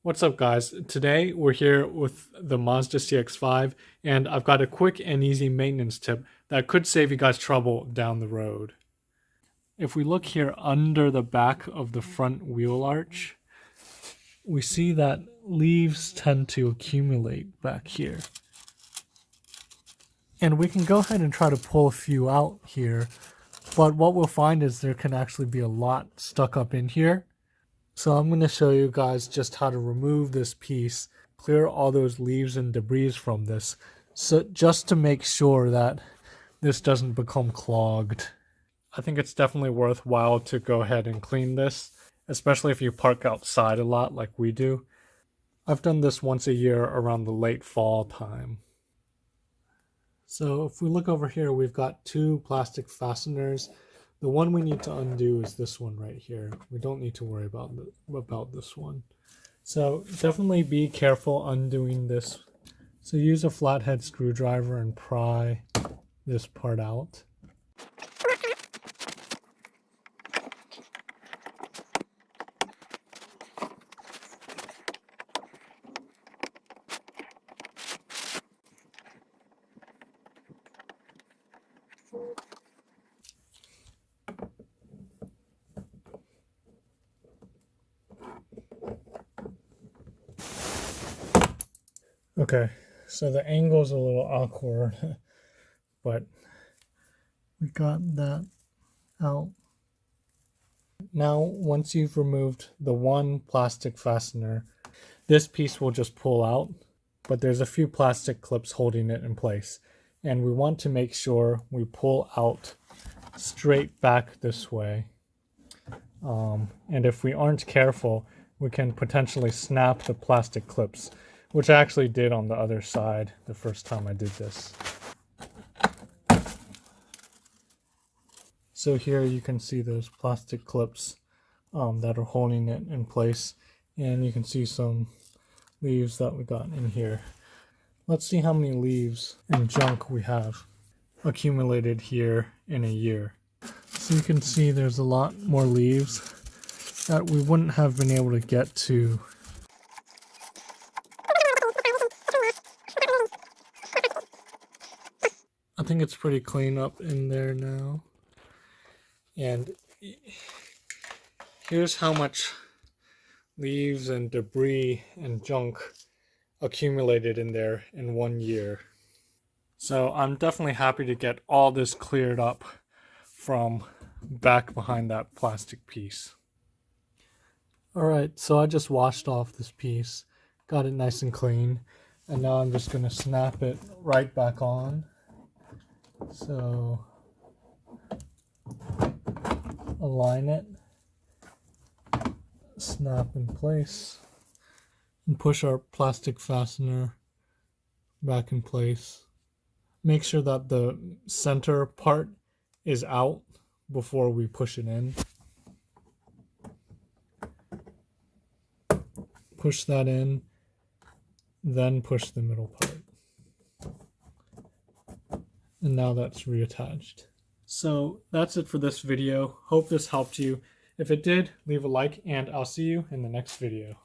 What's up guys? Today we're here with the Mazda CX-5 and I've got a quick and easy maintenance tip that could save you guys trouble down the road. If we look here under the back of the front wheel arch, we see that leaves tend to accumulate back here. And we can go ahead and try to pull a few out here, but what we'll find is there can actually be a lot stuck up in here. So I'm going to show you guys just how to remove this piece, clear all those leaves and debris from this, so just to make sure that this doesn't become clogged. I think it's definitely worthwhile to go ahead and clean this, especially if you park outside a lot like we do. I've done this once a year around the late fall time. So if we look over here, we've got two plastic fasteners. The one we need to undo is this one right here. We don't need to worry about this one. So definitely be careful undoing this. So use a flathead screwdriver and pry this part out. Okay, so the angle is a little awkward, but we got that out. Now, once you've removed the one plastic fastener, this piece will just pull out, but there's a few plastic clips holding it in place. And we want to make sure we pull out straight back this way. And if we aren't careful, we can potentially snap the plastic clips, which I actually did on the other side the first time I did this. So here you can see those plastic clips that are holding it in place, and you can see some leaves that we got in here. Let's see how many leaves and junk we have accumulated here in a year. So you can see there's a lot more leaves that we wouldn't have been able to get to. I think it's pretty clean up in there now. And here's how much leaves and debris and junk accumulated in there in 1 year. So I'm definitely happy to get all this cleared up from back behind that plastic piece. Alright, so I just washed off this piece, got it nice and clean, and now I'm just going to snap it right back on. So align it, snap in place, and push our plastic fastener back in place. Make sure that the center part is out before we push it in. Push that in, then push the middle part. And now that's reattached. So that's it for this video. Hope this helped you. If it did, leave a like and I'll see you in the next video.